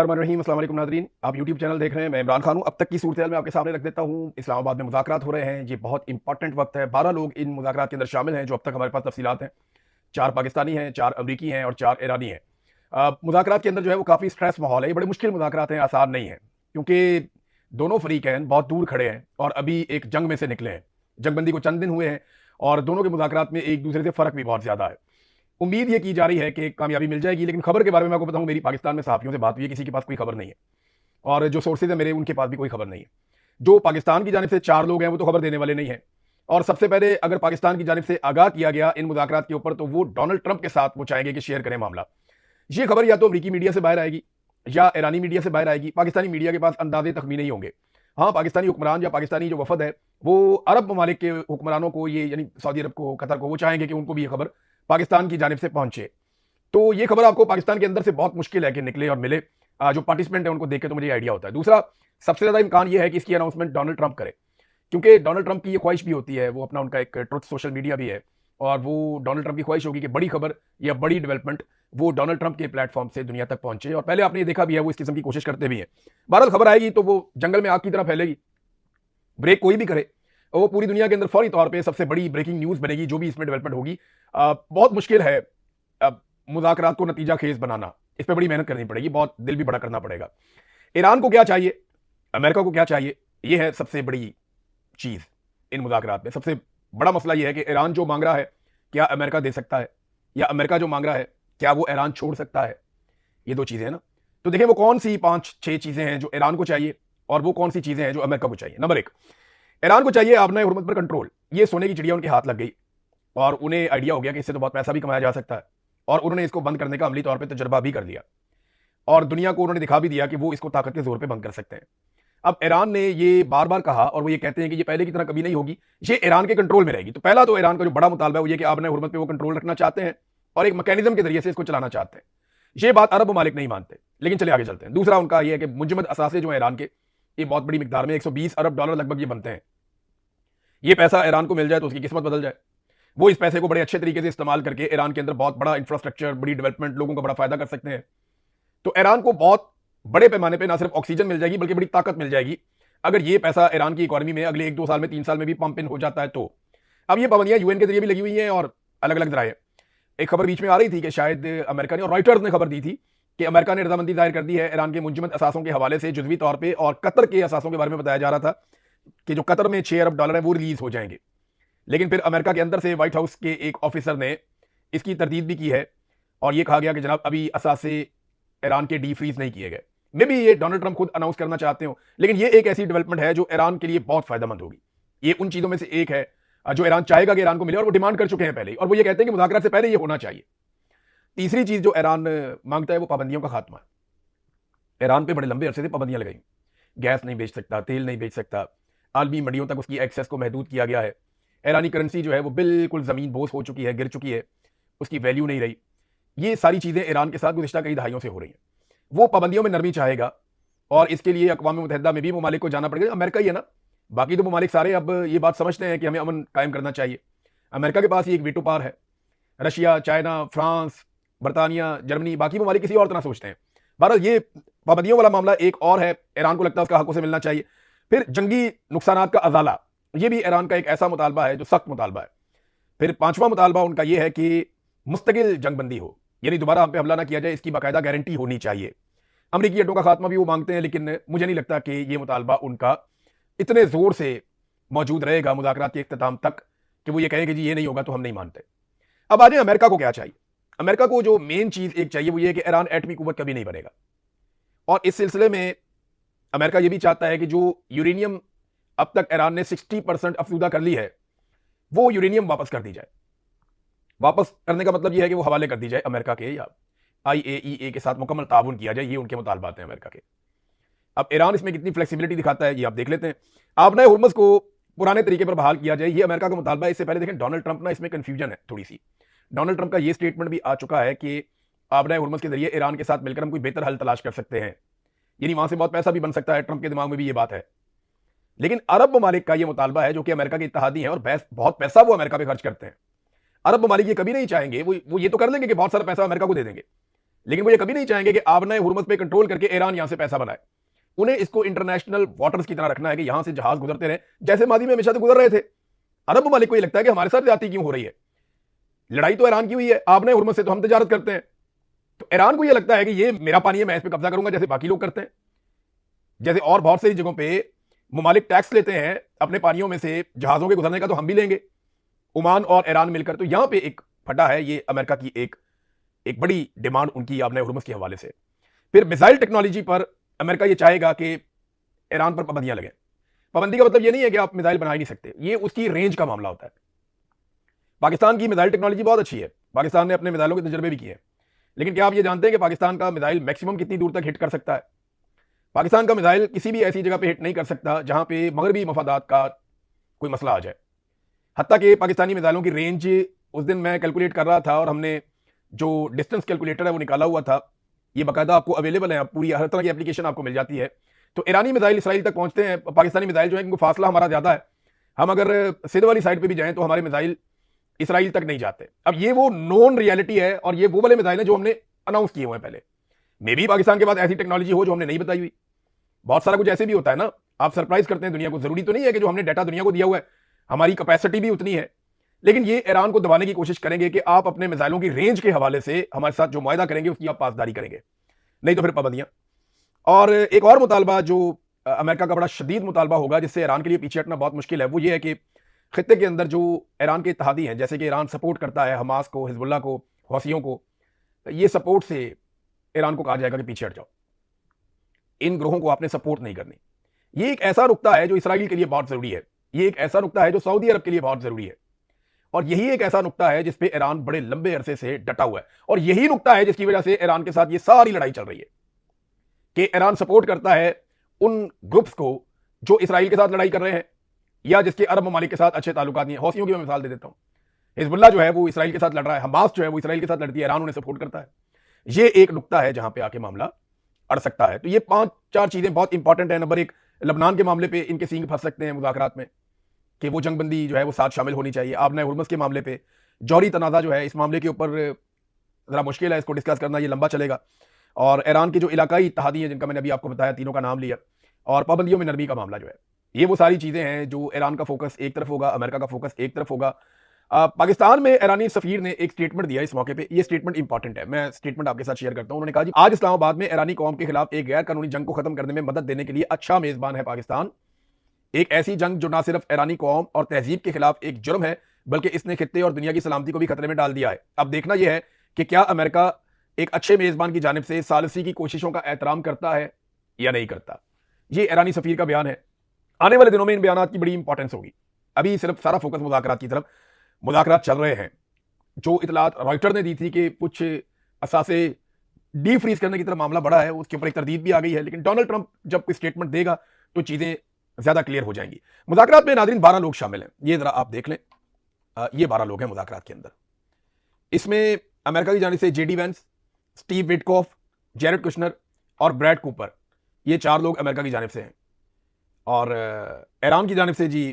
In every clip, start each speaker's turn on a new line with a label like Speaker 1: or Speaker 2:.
Speaker 1: रहीम अस्सलाम वालेकुम नाज़रीन, आप यूट्यूब चैनल देख रहे हैं। मैं इमरान खान हूँ। अब तक की सूरत-ए-हाल मैं आपके सामने रख देता हूँ। इस्लामाबाद में मुज़ाकरात हो रहे हैं। ये बहुत इंपॉर्टेंट वक्त है। 12 लोग इन मुज़ाकरात के अंदर शामिल हैं जो अब तक हमारे पास तफसीलात हैं। 4 पाकिस्तानी हैं, 4 अमरीकी हैं और 4 ईरानी हैं। मुज़ाकरात के अंदर जो है वो काफ़ी स्ट्रेस माहौल है। ये बड़े मुश्किल मुज़ाकरात हैं, आसान नहीं है, क्योंकि दोनों फ़रीक़ैन बहुत दूर खड़े हैं और अभी एक जंग में से निकले हैं। जंगबंदी को चंद दिन हुए हैं और दोनों के मुज़ाकरात में एक दूसरे से फ़र्क भी बहुत ज़्यादा है। उम्मीद ये की जा रही है कि कामयाबी मिल जाएगी, लेकिन खबर के बारे में मैं आपको बताऊँ, मेरी पाकिस्तान में सहाफ़ियों से बात हुई है, किसी के पास कोई खबर नहीं है और जो सोर्सेज़ हैं मेरे, उनके पास भी कोई खबर नहीं है। जो पाकिस्तान की जानिब से 4 लोग हैं, वो तो खबर देने वाले नहीं हैं और सबसे पहले अगर पाकिस्तान की जानिब से आगाह किया गया इन मुज़ाकरात के ऊपर, तो वो डोनाल्ड ट्रंप के साथ वो चाहेंगे कि शेयर करें मामला। ये खबर या तो अमरीकी मीडिया से बाहर आएगी या ईरानी मीडिया से बाहर आएगी। पाकिस्तानी मीडिया के पास अंदाज़े तख़मीने ही होंगे। हाँ, पाकिस्तानी हुक्मरान या पाकिस्तानी जो वफ़द है, वो अरब ममालिक के हुक्मरानों को, ये यानी सऊदी अरब को, कतर को, वो चाहेंगे कि उनको भी ये खबर पाकिस्तान की जानिब से पहुँचे। तो ये खबर आपको पाकिस्तान के अंदर से बहुत मुश्किल है कि निकले और मिले। जो पार्टिसिपेंट है उनको देख के तो मुझे आइडिया होता है। दूसरा, सबसे ज़्यादा इम्कान ये है कि इसकी अनाउंसमेंट डोनाल्ड ट्रंप करे, क्योंकि डोनाल्ड ट्रंप की ये ख्वाहिश भी होती है, वो अपना उनका एक ट्रुथ सोशल मीडिया भी है और वो डोनाल्ड ट्रंप की ख्वाहिश होगी कि बड़ी खबर या बड़ी डेवलपमेंट वो डोनाल्ड ट्रंप के प्लेटफॉर्म से दुनिया तक पहुंचे। और पहले आपने ये देखा भी है, वो इस किस्म की कोशिश करते भी हैं। बहरहाल खबर आएगी तो वो जंगल में आग की तरह फैलेगी। ब्रेक कोई भी करे, वो पूरी दुनिया के अंदर फौरी तौर पर सबसे बड़ी ब्रेकिंग न्यूज़ बनेगी, जो भी इसमें डेवलपमेंट होगी। बहुत मुश्किल है मुज़ाकरात को नतीजा खेज बनाना। इस पे बड़ी मेहनत करनी पड़ेगी, बहुत दिल भी बड़ा करना पड़ेगा। ईरान को क्या चाहिए, अमेरिका को क्या चाहिए, ये है सबसे बड़ी चीज़ इन मुज़ाकरात में। सबसे बड़ा मसला ये है कि ईरान जो मांग रहा है, क्या अमेरिका दे सकता है, या अमेरिका जो मांग रहा है, क्या वो ईरान छोड़ सकता है। ये 2 चीज़ें हैं ना। तो देखिए वो कौन सी 5-6 चीज़ें हैं जो ईरान को चाहिए और वो कौन सी चीज़ें हैं जो अमेरिका को चाहिए। नंबर 1, ईरान को चाहिए आबनाए हुर्मत पर कंट्रोल। ये सोने की चिड़िया उनके हाथ लग गई और उन्हें आइडिया हो गया कि इससे तो बहुत पैसा भी कमाया जा सकता है और उन्होंने इसको बंद करने का अमली तौर पे तजुर्बा भी कर लिया और दुनिया को उन्होंने दिखा भी दिया कि वो इसको ताकत के जोर पे बंद कर सकते हैं। अब ईरान ने ये बार-बार कहा और वो ये कहते हैं कि ये पहले की तरह कभी नहीं होगी, ये ईरान के कंट्रोल में रहेगी। तो पहला तो ईरान का जो बड़ा मुतालबा है वो ये कि आबनाए हुर्मत पे वो कंट्रोल रखना चाहते हैं और एक मैकेनिज्म के जरिए से इसको चलाना चाहते हैं। ये बात अरब ममालिक नहीं मानते, लेकिन चलिए आगे चलते हैं। दूसरा उनका ये है कि मुंजमद असासे जो है ईरान के, ये बहुत बड़ी मिकदार में 120 अरब डॉलर लगभग ये बनते हैं। ये पैसा ईरान को मिल जाए तो उसकी किस्मत बदल जाए। वो इस पैसे को बड़े अच्छे तरीके से इस्तेमाल करके ईरान के अंदर बहुत बड़ा इंफ्रास्ट्रक्चर, बड़ी डेवलपमेंट, लोगों का बड़ा फायदा कर सकते हैं। तो ईरान को बहुत बड़े पैमाने पे ना सिर्फ ऑक्सीजन मिल जाएगी, बल्कि बड़ी ताकत मिल जाएगी अगर ये पैसा ईरान की इकोनॉमी में अगले 1-2 साल में, 3 साल में भी पंप इन हो जाता है तो। अब ये पाबंदियां यूएन के जरिए भी लगी हुई हैं और अलग अलग जराए। एक खबर बीच में आ रही थी कि शायद अमेरिका ने, और रॉयटर्स ने खबर दी थी कि अमेरिका ने रजामंदी जाहिर कर दी है ईरान के मुंजमद असासों के हवाले से जुजवी तौर पर, और कतर के असासों के बारे में बताया जा रहा था कि जो कतर में 6 अरब डॉलर है वो रिलीज हो जाएंगे। लेकिन फिर अमेरिका के अंदर से व्हाइट हाउस के एक ऑफिसर ने इसकी तरदीद भी की है और यह कहा गया कि जनाब अभी असासे ईरान के डी फ्रीज नहीं किए गए। मे बी ये डोनाल्ड ट्रंप खुद अनाउंस करना चाहते हो, लेकिन ये एक ऐसी डेवलपमेंट है जो ईरान के लिए बहुत फायदेमंद होगी। ये उन चीजों में से एक है जो ईरान चाहेगा कि ईरान को मिले, और वो डिमांड कर चुके हैं पहले ही, और वो ये कहते हैं कि मुज़ाकरात से पहले ये होना चाहिए। तीसरी चीज जो ईरान मांगता है वो पाबंदियों का खात्मा। ईरान पे बड़े लंबे अरसे से पाबंदियां लगाई। गैस नहीं बेच सकता, तेल नहीं बेच सकता, आलमी मंडियों तक उसकी एक्सेस को महदूद किया गया है। ईरानी करेंसी जो है वो बिल्कुल ज़मीन बोस हो चुकी है, गिर चुकी है, उसकी वैल्यू नहीं रही। ये सारी चीज़ें ईरान के साथ गुज़िश्ता कई दहाइयों से हो रही हैं। वो पाबंदियों में नरमी चाहेगा और इसके लिए अक़वाम मुत्तहिदा में भी ममालिक को जाना पड़ेगा। अमेरिका ही है ना, बाकी तो ममालिक सारे अब ये बात समझते हैं कि हमें अमन कायम करना चाहिए। अमेरिका के पास ही एक वीटो पावर है। रशिया, चाइना, फ्रांस, बरतानिया, जर्मनी, बाकी ममालिक किसी और तरह सोचते हैं। बहरहाल ये पाबंदियों वाला मामला एक और है, ईरान को लगता है उसका हक़ उसे मिलना चाहिए। फिर जंगी नुकसानात का अज़ाला, ये भी ईरान का एक ऐसा मुतालबा है जो सख्त मुतालबा है। फिर 5वां मुतालबा उनका ये है कि मुस्तकिल जंगबंदी हो, यानी दोबारा हम पे हमला ना किया जाए, इसकी बाकायदा गारंटी होनी चाहिए। अमरीकी अड्डों का खात्मा भी वो मांगते हैं, लेकिन मुझे नहीं लगता कि ये मुतालबा उनका इतने जोर से मौजूद रहेगा मुज़ाकरात के इख्तिताम तक कि वो ये कहें कि जी ये नहीं होगा तो हम नहीं मानते। अब आ जाए अमेरिका को क्या चाहिए। अमेरिका को जो मेन चीज एक चाहिए वो ये है कि ईरान एटमी कुव्वत कभी नहीं बनेगा, और इस सिलसिले में अमेरिका ये भी चाहता है कि जो यूरेनियम अब तक ईरान ने 60% अफसूदा कर ली है, वो यूरेनियम वापस कर दी जाए। वापस करने का मतलब यह है कि वो हवाले कर दी जाए अमेरिका के, या IAEA के साथ मुकम्मल ताउन किया जाए। ये उनके मुतालबात हैं अमेरिका के। अब ईरान इसमें कितनी फ्लेक्सिबिलिटी दिखाता है ये आप देख लेते हैं। आबनाए हुर्मुज़ को पुराने तरीके पर बहाल किया जाए, ये अमेरिका का मुतालबा है। इससे पहले देखें डोनाल्ड ट्रंप ना, इसमें कंफ्यूजन है थोड़ी सी। डोनाल्ड ट्रंप का ये स्टेटमेंट भी आ चुका है कि आबनाए हुर्मुज़ के जरिए ईरान के साथ मिलकर हम कोई बेहतर हल तलाश कर सकते हैं, यानी वहां से बहुत पैसा भी बन सकता है। ट्रंप के दिमाग में भी ये बात है। लेकिन अरब ममालिक का ये मुतालबा है, जो कि अमेरिका के इत्तेहादी हैं और बहुत पैसा वो अमेरिका पे खर्च करते हैं। अरब ममालिक ये कभी नहीं चाहेंगे, वो ये तो कर लेंगे कि बहुत सारा पैसा अमेरिका को दे देंगे, लेकिन वो ये कभी नहीं चाहेंगे कि आपने हुर्मुज़ पे कंट्रोल करके ईरान यहां से पैसा बनाए। उन्हें इसको इंटरनेशनल वाटर्स की तरह रखना है कि यहां से जहाज गुजरते रहे, जैसे मादी में हमेशा से गुजर रहे थे। अरब ममालिक को ये लगता है कि हमारे साथ ज्यादती क्यों हो रही है, लड़ाई तो ईरान की हुई है, आपने हुर्मुज़ से तो हम तजारत करते हैं। तो ईरान को ये लगता है कि ये मेरा पानी है, मैं इस पर कब्जा करूंगा, जैसे बाकी लोग करते हैं। जैसे और बहुत सारी जगहों पे ममालिक टैक्स लेते हैं अपने पानियों में से जहाजों के गुजरने का, तो हम भी लेंगे, ओमान और ईरान मिलकर। तो यहां पे एक फटा है, ये अमेरिका की एक बड़ी डिमांड उनकी आपने हुर्मुज़ के हवाले से। फिर मिसाइल टेक्नोलॉजी पर अमेरिका ये चाहेगा कि ईरान पर पाबंदियां लगे। पाबंदी का मतलब ये नहीं है कि आप मिसाइल बना ही नहीं सकते, ये उसकी रेंज का मामला होता है। पाकिस्तान की मिसाइल टेक्नोलॉजी बहुत अच्छी है, पाकिस्तान ने अपने मिसाइलों के तजर्बे भी किए हैं, लेकिन क्या आप ये जानते हैं कि पाकिस्तान का मिसाइल मैक्सिमम कितनी दूर तक हिट कर सकता है? पाकिस्तान का मिसाइल किसी भी ऐसी जगह पे हिट नहीं कर सकता जहां पे मगरबी मफादात का कोई मसला आ जाए। हत्ता कि पाकिस्तानी मिसाइलों की रेंज, उस दिन मैं कैलकुलेट कर रहा था और हमने जो डिस्टेंस कैलकुलेटर है वो निकाला हुआ था, ये बाकायदा आपको अवेलेबल है, पूरी हर तरह की एप्लीकेशन आपको मिल जाती है। तो ईरानी मिसाइल इसराइल तक पहुंचते हैं, पाकिस्तानी मिसाइल जो है, इनको फासला हमारा ज्यादा है, हम अगर सिंध वाली साइड पे भी जाएं तो हमारे मिसाइल इसराइल तक नहीं जाते। अब ये वो नॉन रियलिटी है और ये वो वाले मिसाइल हैं जो हमने अनाउंस किए हुए हैं पहले। मे भी पाकिस्तान के पास ऐसी टेक्नोलॉजी हो जो हमने नहीं बताई हुई। बहुत सारा कुछ ऐसे भी होता है ना, आप सरप्राइज करते हैं दुनिया को। जरूरी तो नहीं है कि जो हमने डाटा दुनिया को दिया हुआ है हमारी कैपेसिटी भी उतनी है, लेकिन ये ईरान को दबाने की कोशिश करेंगे कि आप अपने मिसाइलों की रेंज के हवाले से हमारे साथ जो मुआहदा करेंगे उसकी आप पासदारी करेंगे, नहीं तो फिर पाबंदियां। और एक और मुतालबा जो अमेरिका का बड़ा शदीद मुतालबा होगा, जिससे ईरान के लिए पीछे हटना बहुत मुश्किल है, वो ये है कि खित्ते के अंदर जो ईरान के इत्तेहादी हैं, जैसे कि ईरान सपोर्ट करता है हमास को, हिजबुल्लाह को, हौसियों को, ये सपोर्ट से ईरान को कहा जाएगा कि पीछे हट जाओ, इन ग्रोहों को आपने सपोर्ट नहीं करनी। ये एक ऐसा नुक्ता है जो इसराइल के लिए बहुत जरूरी है, ये एक ऐसा नुक्ता है जो सऊदी अरब के लिए बहुत जरूरी है, और यही एक ऐसा नुक्ता है जिसपे ईरान बड़े लंबे अरसे से डटा हुआ है, और यही नुक्ता है जिसकी वजह से ईरान के साथ ये सारी लड़ाई चल रही है कि ईरान सपोर्ट करता है उन ग्रुप्स को जो इसराइल के साथ लड़ाई कर रहे हैं या जिसके अरब ममालिक के साथ अच्छे ताल्लुकात नहीं है। हौसियों की मैं मिसाल दे देता हूं, हिजबुल्लाह जो है वो इसराइल के साथ लड़ रहा है, हमास जो है वो इसराइल के साथ लड़ती है, ईरान उन्हें सपोर्ट करता है। ये एक नुक्ता है जहां पे आके मामला अड़ सकता है। तो ये 5-4 चीजें बहुत इंपॉर्टेंट है। नंबर 1, लबनान के मामले पे इनके सींग फंस सकते हैं मुज़ाकरात में कि वो जंगबंदी जो है वो साथ शामिल होनी चाहिए। आपने हुर्मुज़ के मामले पे जौहरी तनाज़ा जो है, इस मामले के ऊपर जरा मुश्किल है इसको डिस्कस करना, ये लंबा चलेगा। और ईरान के जो इलाकाई इत्तेहादी हैं जिनका मैंने अभी आपको बताया, तीनों का नाम लिया, और पाबंदियों में नरमी का मामला जो है, ये वो सारी चीजें हैं जो ईरान का फोकस एक तरफ होगा, अमेरिका का फोकस एक तरफ होगा। पाकिस्तान में ईरानी सफीर ने एक स्टेटमेंट दिया इस मौके पे, ये स्टेटमेंट इंपॉर्टेंट है, मैं स्टेटमेंट आपके साथ शेयर करता हूं। उन्होंने कहा जी, आज इस्लामाबाद में ईरानी कौम के खिलाफ एक गैर कानूनी जंग को खत्म करने में मदद देने के लिए अच्छा मेजबान है पाकिस्तान। एक ऐसी जंग जो ना सिर्फ ईरानी कौम और तहजीब के खिलाफ एक जुर्म है, बल्कि इसने खित्ते और दुनिया की सलामती को भी खतरे में डाल दिया है। अब देखना यह है कि क्या अमेरिका एक अच्छे मेजबान की जानिब से सालिसी की कोशिशों का एहतराम करता है या नहीं करता। ये ईरानी सफीर का बयान है। आने वाले दिनों में इन बयानात की बड़ी इंपॉर्टेंस होगी। अभी सिर्फ सारा फोकस मुज़ाकरात की तरफ, मुज़ाकरात चल रहे हैं। जो इतलात रॉयटर ने दी थी कि कुछ असासे डी फ्रीज करने की तरफ मामला बढ़ा है, उसके ऊपर एक तरदीद भी आ गई है, लेकिन डोनाल्ड ट्रंप जब कोई स्टेटमेंट देगा तो चीजें ज्यादा क्लियर हो जाएंगी। मुज़ाकरात में नाज़रीन 12 लोग शामिल हैं, ये जरा आप देख लें। ये 12 लोग हैं मुज़ाकरात के अंदर। इसमें अमेरिका की जानिब से JD Vance, Steve Witkoff, Jared Kushner और ब्रैड कूपर, ये 4 लोग अमेरिका की जानिब से हैं। और ईरान की जानिब से जी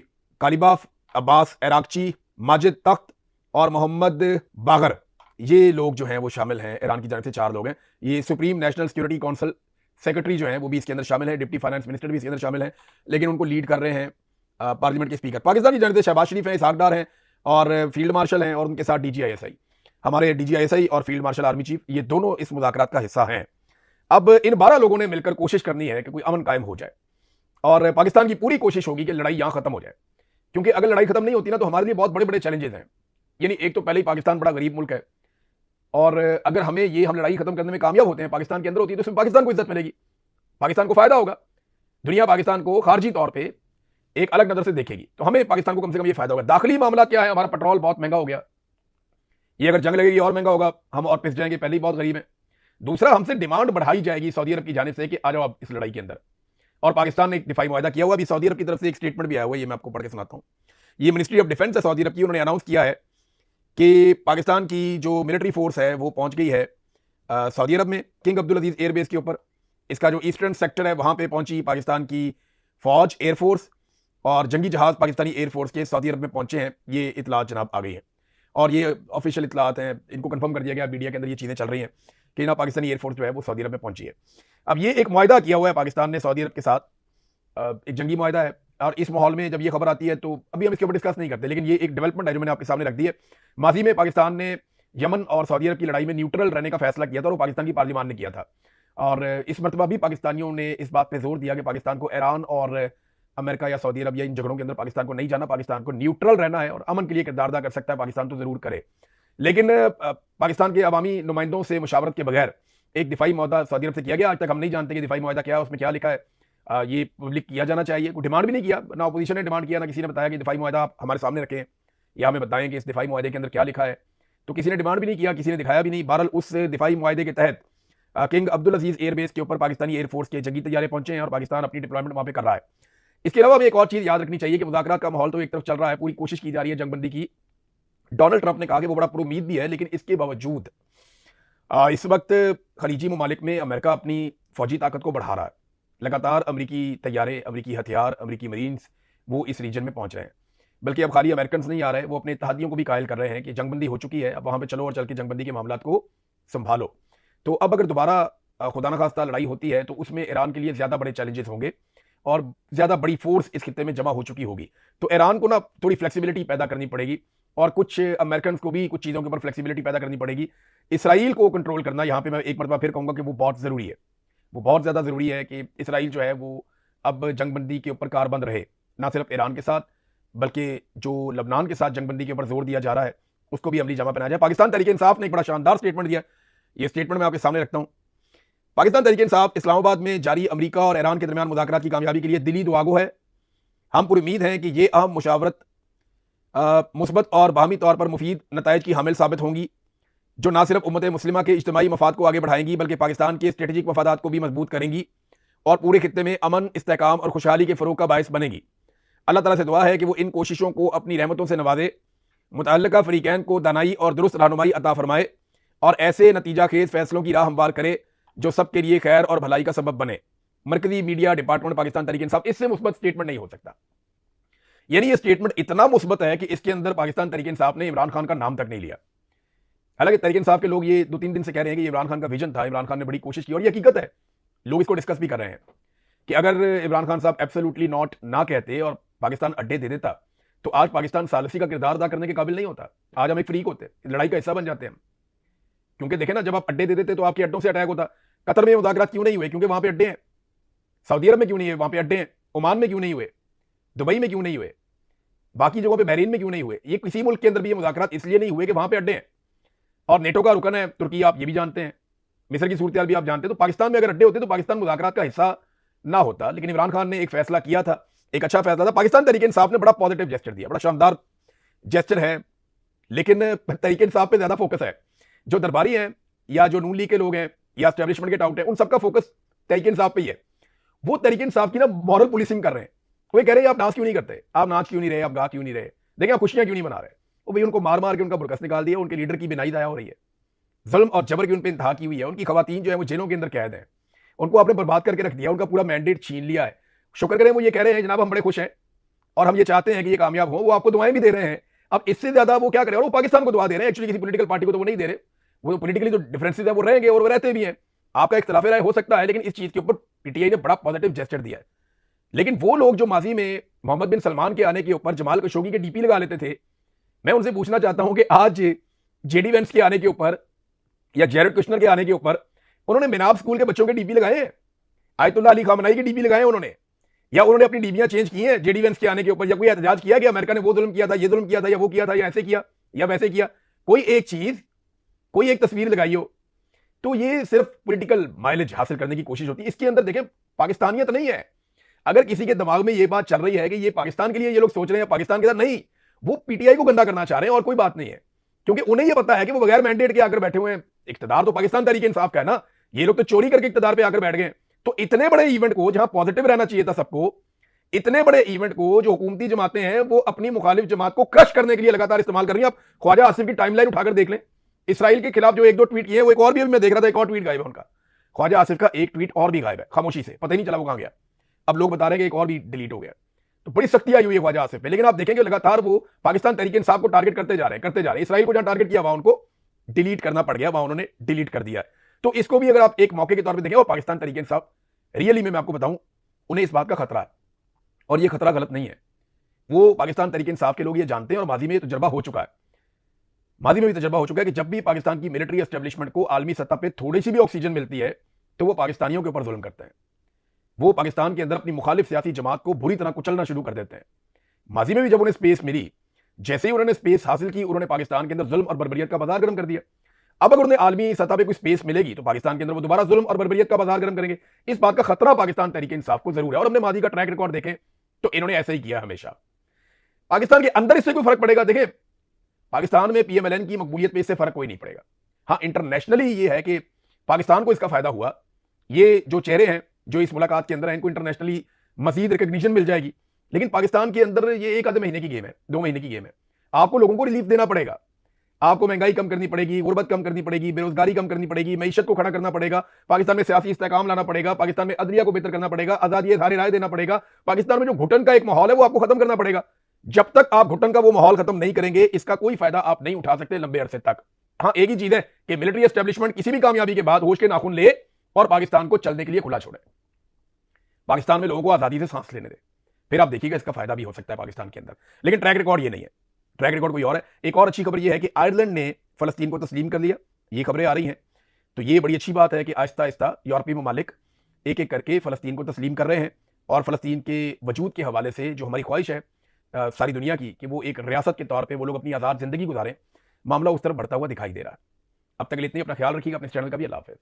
Speaker 1: कालिबाफ, अब्बास इराकची, माजिद तख्त और मोहम्मद बागर, ये लोग जो हैं वो शामिल हैं। ईरान की जानिब से 4 लोग हैं। ये supreme national security council secretary जो हैं वो भी इसके अंदर शामिल हैं, डिप्टी फाइनेंस मिनिस्टर भी इसके अंदर शामिल हैं, लेकिन उनको लीड कर रहे हैं पार्लियामेंट के स्पीकर। पाकिस्तान की जानिब से शहबाज शरीफ हैं, इसहाक डार हैं और फील्ड मार्शल हैं, और उनके साथ DGISI, हमारे DGISI और फील्ड मार्शल आर्मी चीफ, ये दोनों इस मुज़ाकरात का हिस्सा हैं। अब इन 12 लोगों ने मिलकर कोशिश करनी है कि कोई अमन कायम हो जाए, और पाकिस्तान की पूरी कोशिश होगी कि लड़ाई यहां खत्म हो जाए, क्योंकि अगर लड़ाई खत्म नहीं होती ना तो हमारे लिए बहुत बड़े बड़े चैलेंजेस हैं। यानी एक तो पहले ही पाकिस्तान बड़ा गरीब मुल्क है, और अगर हम लड़ाई खत्म करने में कामयाब होते हैं, पाकिस्तान के अंदर होती है, तो इसमें पाकिस्तान को इज्जत मिलेगी, पाकिस्तान को फायदा होगा, दुनिया पाकिस्तान को खारजी तौर पर एक अलग नजर से देखेगी, तो हमें पाकिस्तान को कम से कम ये फायदा होगा। दाखिली मामला क्या है, हमारा पेट्रोल बहुत महंगा हो गया, ये अगर जंग लगेगी और महंगा होगा, हम और पिस जाएंगे, पहले ही बहुत गरीब है। दूसरा, हमसे डिमांड बढ़ाई जाएगी सऊदी अरब की जानिब से कि आ जाओ आप इस लड़ाई के अंदर, और पाकिस्तान ने एक दिफाई मुआहदा किया हुआ। अभी सऊदी अरब की तरफ से एक स्टेटमेंट भी आया हुआ है, ये मैं आपको पढ़ के सुनाता हूं। ये मिनिस्ट्री ऑफ डिफेंस है सऊदी अरब की, उन्होंने अनाउंस किया है कि पाकिस्तान की जो मिलिट्री फोर्स है वो पहुंच गई है सऊदी अरब में, किंग अब्दुल अजीज एयरबेस के ऊपर। इसका जो ईस्टर्न सेक्टर है वहां पे पहुंची पाकिस्तान की फौज, एयरफोर्स और जंगी जहाज पाकिस्तानी एयरफोर्स के सऊदी अरब में पहुंचे हैं। ये इतलात जनाब आ गई है, और ये ऑफिशियल इतलात हैं, इनको कंफर्म कर दिया गया मीडिया के अंदर, ये चीजें चल रही हैं कि ना पाकिस्तानी एयरफोर्स जो है वो सऊदी अरब में पहुंची है। अब ये एक मुआहदा किया हुआ है पाकिस्तान ने सऊदी अरब के साथ, एक जंगी मुआहदा है, और इस माहौल में जब ये खबर आती है तो अभी हम इसके ऊपर डिस्कस नहीं करते, लेकिन ये एक डेवलपमेंट है जो मैंने आपके सामने रख दी है। माजी में पाकिस्तान ने यमन और सऊदी अरब की लड़ाई में न्यूट्रल रहने का फैसला किया था और वो पाकिस्तान की पार्लियामान ने किया था, और इस मरतबा भी पाकिस्तानियों ने इस बात पर जोर दिया कि पाकिस्तान को ईरान और अमेरिका या सऊदी अरब या इन झगड़ों के अंदर पाकिस्तान को नहीं जाना, पाकिस्तान को न्यूट्रल रहना है और अमन के लिए किरदार अदा कर सकता है पाकिस्तान तो जरूर करे। लेकिन पाकिस्तान के अवामी नुमाइंदों से मुशावरत के बगैर एक दिफाई मुआहदा सऊदी अरब से किया गया। आज तक हम नहीं जानते कि दिफाई मुआहदा क्या है, उसमें क्या लिखा है, ये पब्लिक किया जाना चाहिए। कोई डिमांड भी नहीं किया, ना अपोजिशन ने डिमांड किया, ना किसी ने बताया कि दिफाई मुआहदा आप हमारे सामने रखें या हमें बताएं कि इस दिफाई मुआहदे के अंदर क्या लिखा है। तो किसी ने डिमांड भी नहीं किया, किसी ने दिखाया भी नहीं। बहरहाल उस दिफाई मुआहदे के तहत किंग अब्दुल अजीज एयरबेस के ऊपर पाकिस्तानी एयरफोर्स के जंगी तैयारे पहुंचे हैं और पाकिस्तान अपनी डिप्लॉयमेंट वहां पे कर रहा है। इसके अलावा हमें एक और चीज याद रखनी चाहिए कि मुज़ाकरात का माहौल तो एक तरफ चल रहा है, पूरी कोशिश की जा रही है जंगबंदी की। डोनाल्ड ट्रंप ने कहा कि वो बड़ा पुरुमीद भी है, लेकिन इसके बावजूद इस वक्त खलीजी ममालिक में अमेरिका अपनी फौजी ताकत को बढ़ा रहा है। लगातार अमरीकी तैयारे, अमरीकी हथियार, अमरीकी मरीन्स वो इस रीजन में पहुंच रहे हैं। बल्कि अब खाली अमेरिकन नहीं आ रहे, वो अपने इत्तेहादियों को भी कायल कर रहे हैं कि जंगबंदी हो चुकी है, अब वहां पे चलो और चल के जंगबंदी के मामलात को संभालो। तो अब अगर दोबारा खुदा न खास्ता लड़ाई होती है तो उसमें ईरान के लिए ज्यादा बड़े चैलेंजेस होंगे और ज्यादा बड़ी फोर्स इस खित्ते में जमा हो चुकी होगी। तो ईरान को ना थोड़ी फ्लेक्सिबिलिटी पैदा करनी पड़ेगी और कुछ अमेरिकन को भी कुछ चीज़ों के ऊपर फ्लेक्सिबिलिटी पैदा करनी पड़ेगी। इसराइल को कंट्रोल करना यहाँ पे मैं एक मरतबा फिर कहूँगा कि वो बहुत ज़रूरी है, वो बहुत ज़्यादा ज़रूरी है कि इसराइल जो है वो अब जंगबंदी के ऊपर कारबंद रहे, ना सिर्फ ईरान के साथ बल्कि जो लबनान के साथ जंगबंदी के ऊपर जोर दिया जा रहा है उसको भी अमली जमा पहनाया जाए। पाकिस्तान तहरीक इंसाफ ने एक बड़ा शानदार स्टेटमेंट दिया, ये स्टेटमेंट मैं आपके सामने रखता हूँ। पाकिस्तान तहरीक इंसाफ इस्लामाबाद में जारी अमेरिका और ईरान के दरमियान मुज़ाकरात की कामयाबी के लिए दिली दुआगो है। हम पूरी उम्मीद हैं कि ये अहम मुशावरत मुस्बत और बाहमी तौर पर मुफीद नताइज की हामिल साबित होंगी, जो ना सिर्फ उम्मत मुस्लिमा के इज्तिमाई मफाद को आगे बढ़ाएंगी बल्कि पाकिस्तान के स्ट्रेटेजिक मफादात को भी मजबूत करेंगी और पूरे खित्ते में अमन, इस्तेहकाम और खुशहाली के फ़रोग़ का बायस बनेगी। अल्लाह ताला से दुआ है कि वो इन कोशिशों को अपनी रहमतों से नवाजे, मुतअल्लिका फ़रीक़ैन को दानाई और दुरुस्त रहनुमाई अता फरमाए और ऐसे नतीजा खेज़ फैसलों की राह हमवार करे जो सबके लिए खैर और भलाई का सबब बने। मरकजी मीडिया डिपार्टमेंट पाकिस्तान तहरीक इंसाफ, इससे मुस्बत स्टेटमेंट नहीं हो सकता। यानी ये स्टेटमेंट इतना मुस्बत है कि इसके अंदर पाकिस्तान तहरीक इंसाफ ने इमरान खान का नाम तक नहीं लिया। हालांकि तहरीक इंसाफ के लोग ये 2-3 दिन से कह रहे हैं कि इमरान खान का विजन था, इमरान खान ने बड़ी कोशिश की, और ये हकीकत है, लोग इसको डिस्कस भी कर रहे हैं कि अगर इमरान खान साहब एब्सोल्युटली नॉट ना कहते और पाकिस्तान अड्डे दे देता तो आज पाकिस्तान सालसी का किरदार अदा करने के काबिल नहीं होता। आज हम एक फ्रीक होते, लड़ाई का हिस्सा बन जाते हैं हम। क्योंकि देखें ना, जब आप अड्डे दे देते तो आपके अड्डों से अटैक होता। कतर में मुज़ाकरात क्यों नहीं हुए? क्योंकि वहां पे अड्डे हैं। सऊदी अरब में क्यों नहीं हुए? वहां पे अड्डे हैं। ओमान में क्यों नहीं हुए? दुबई में क्यों नहीं हुए? बाकी जगहों पे, बहरीन में क्यों नहीं हुए? ये किसी मुल्क के अंदर भी ये मुज़ाकरात इसलिए नहीं हुए कि वहां पे अड्डे हैं। और नेटो का रुकन है तुर्की, आप ये भी जानते हैं, मिस्र की सूरत भी आप जानते हैं। तो पाकिस्तान में अगर अड्डे होते तो पाकिस्तान मुज़ाकरात का हिस्सा ना होता। लेकिन इमरान खान ने एक फैसला किया था, एक अच्छा फैसला था। पाकिस्तान तहरीक इंसाफ ने बड़ा पॉजिटिव जेस्चर दिया, बड़ा शानदार जेस्चर है, लेकिन तहरीक इंसाफ पे ज्यादा फोकस है। जो दरबारी हैं या जो नून लीग के लोग हैं या एस्टैब्लिशमेंट के टाउट हैं, उन सबका फोकस तहरीक इंसाफ पे ही है। वो तहरीक इंसाफ की ना मॉरल पुलिसिंग कर रहे हैं। वो कह रहे हैं आप डांस क्यों नहीं करते, आप नाच क्यों नहीं रहे, आप गा क्यों नहीं रहे, देखिए आप खुशियां क्यों नहीं मना रहे। वो भाई उनको मार मार के उनका बुरकस निकाल दिया, उनके लीडर की बिनाई दाया हो रही है, जुल्म और जबर की उन पर इंतहा की हुई है। उनकी खवातीन जो है वो जेलों के अंदर कैद है, उनको आपने बर्बाद करके रख दिया, उनका पूरा मैंडेट छीन लिया है। शुक्र करें वो ये कह रहे हैं जनाब हम बड़े खुश हैं और हम ये चाहते हैं कि ये कामयाब हो, वो आपको दुआएं भी दे रहे हैं। अब इससे ज्यादा वो क्या करें, और वो पाकिस्तान को दुआ दे रहे हैं। एक्चुअली किसी पॉलिटिकल पार्टी को तो वो नहीं दे रहे, वो पॉलिटिकली जो डिफरेंसेस है वो रहेंगे और वो रहते भी हैं। आपका इख्तिलाफ राय हो सकता है, लेकिन इस चीज के ऊपर पीटीआई ने बड़ा पॉजिटिव जेस्चर दिया है। लेकिन वो लोग जो माजी में मोहम्मद बिन सलमान के आने के ऊपर जमाल खशोगी के डीपी लगा लेते थे, मैं उनसे पूछना चाहता हूं कि आज जेडी वेंस के आने के ऊपर या जेरेड कुशनर के आने के ऊपर उन्होंने मिनाब स्कूल के बच्चों के डीपी लगाए हैं, आयतुल्लाह अली खामनाई के डीपी लगाए हैं उन्होंने, या उन्होंने अपनी डीबियां चेंज की हैं जेडी वेंस के आने के ऊपर, या कोई एहतजाज किया कि अमेरिका ने वो जुल्म किया था, ये जुल्म किया था, या वो किया था, या ऐसे किया या वैसे किया, कोई एक चीज, कोई एक तस्वीर लगाई हो। तो ये सिर्फ पॉलिटिकल माइलेज हासिल करने की कोशिश होती है। इसके अंदर देखें पाकिस्तानियत नहीं है। अगर किसी के दिमाग में ये बात चल रही है कि ये पाकिस्तान के लिए ये लोग सोच रहे हैं, पाकिस्तान के साथ नहीं, वो पीटीआई को गंदा करना चाह रहे हैं और कोई बात नहीं है। क्योंकि उन्हें ये पता है कि वो बगैर मैंडेट के आकर बैठे हुए हैं। इख्तिदार तो पाकिस्तान तहरीक इंसाफ का है ना, ये लोग तो चोरी करके इख्तिदार पे आकर बैठ गए। तो इतने बड़े इवेंट को, जहां पॉजिटिव रहना चाहिए था सबको, इतने बड़े इवेंट को जो हुकूमती जमातें हैं वो अपनी मुखालिफ जमात को क्रश करने के लिए लगातार इस्तेमाल कर रही है। आप ख्वाजा आसिफ की टाइमलाइन उठाकर देख लें, इसराइल के खिलाफ जो 1-2 ट्वीट किए, वो एक और भी मैं देख रहा था, एक और ट्वीट गायब है उनका, ख्वाजा आसिफ का एक ट्वीट और भी गायब है खामोशी से, पता ही नहीं चला वो कहां गया। अब लोग बता रहे हैं कि एक और भी डिलीट हो गया। तो बड़ी सख्ती आई हुई है ख्वाजा आसिफ पे। लेकिन आप देखेंगे लगातार वो पाकिस्तान तहरीक इंसाफ को टारगेट करते जा रहे हैं। इसराइल को जहां टारगेट किया वहां उनको डिलीट करना पड़ गया, वहां उन्होंने डिलीट कर दिया। तो इसको भी अगर आप एक मौके के तौर पे देखें, और पाकिस्तान तरीके इंसाफ रियली में मैं आपको बताऊं, उन्हें इस बात का खतरा है, और ये खतरा गलत नहीं है। वो पाकिस्तान तरीके इंसाफ के लोग ये जानते हैं, और माजी में ये तजर्बा हो चुका है, माजी में भी तजर्बा हो चुका है कि जब भी पाकिस्तान की मिलिट्री एस्टेब्लिशमेंट को आलमी सतह पे थोड़ी सी भी ऑक्सीजन मिलती है तो वो पाकिस्तानियों के ऊपर जुल्म करते हैं। वो पाकिस्तान के अंदर अपनी मुखालिफ सियासी जमात को बुरी तरह कुचलना शुरू कर देते हैं। माजी में भी जब उन्हें स्पेस मिली, जैसे ही उन्होंने स्पेस हासिल की, उन्होंने पाकिस्तान के अंदर जुल्म और बर्बरियत का बाजार गर्म कर दिया। अब अगर उन्हें आलमी सतह पे कोई स्पेस मिलेगी तो पाकिस्तान के अंदर वो दोबारा जुल्म और बर्बरियत का बाजार गर्म करेंगे। इस बात का खतरा पाकिस्तान तरीके इंसाफ को जरूर है, और हमने माजी का ट्रैक रिकॉर्ड देखें तो इन्होंने ऐसा ही किया हमेशा। पाकिस्तान के अंदर इससे कोई फर्क पड़ेगा? देखिए, पाकिस्तान में पीएमएलएन की मकबूलियत पे इससे फर्क कोई नहीं पड़ेगा। हाँ, इंटरनेशनली ये है कि पाकिस्तान को इसका फायदा हुआ। ये जो चेहरे हैं जो इस मुलाकात के अंदर हैं, इनको इंटरनेशनली मजीद रिकग्निशन मिल जाएगी। लेकिन पाकिस्तान के अंदर ये एक आधे महीने की गेम है, 2 महीने की गेम है। आपको लोगों को रिलीफ देना पड़ेगा, आपको महंगाई कम करनी पड़ेगी, गुर्बत कम करनी पड़ेगी, बेरोजगारी कम करनी पड़ेगी, मईशत को खड़ा करना पड़ेगा, पाकिस्तान में सियासी इस्तेकाम लाना पड़ेगा, पाकिस्तान में अदलिया को बेहतर करना पड़ेगा, आजादी इज़हार राय देना पड़ेगा। पाकिस्तान में जो घुटन का एक माहौल है वो आपको खत्म करना पड़ेगा। जब तक आप घुटन का वो माहौल खत्म नहीं करेंगे, इसका कोई फायदा आप नहीं उठा सकते लंबे अरसे तक। हाँ, एक ही चीज है कि मिलिट्री एस्टेब्लिशमेंट किसी भी कामयाबी के बाद होश के नाखून ले और पाकिस्तान को चलने के लिए खुला छोड़े, पाकिस्तान में लोगों को आजादी से सांस लेने दे, फिर आप देखिएगा इसका फायदा भी हो सकता है पाकिस्तान के अंदर। लेकिन ट्रैक रिकॉर्ड ये नहीं है, ट्रैक रिकॉर्ड कोई और है। एक और अच्छी खबर यह है कि आयरलैंड ने फलस्तीन को तस्लीम कर लिया, ये खबरें आ रही हैं। तो ये बड़ी अच्छी बात है कि आहिस्ता आहिस्ता यूरोपीय ममालिक एक एक करके फलस्तीन को तस्लीम कर रहे हैं, और फलस्तीन के वजूद के हवाले से जो हमारी ख्वाहिश है सारी दुनिया की कि वो एक रियासत के तौर पे वो लोग अपनी आज़ाद ज़िंदगी गुजारें, मामला उस तरफ बढ़ता हुआ दिखाई दे रहा है। अब तक के लिए इतनी, अपना ख्याल रखिएगा, अपने चैनल का भी। अल्लाह हाफ़िज़।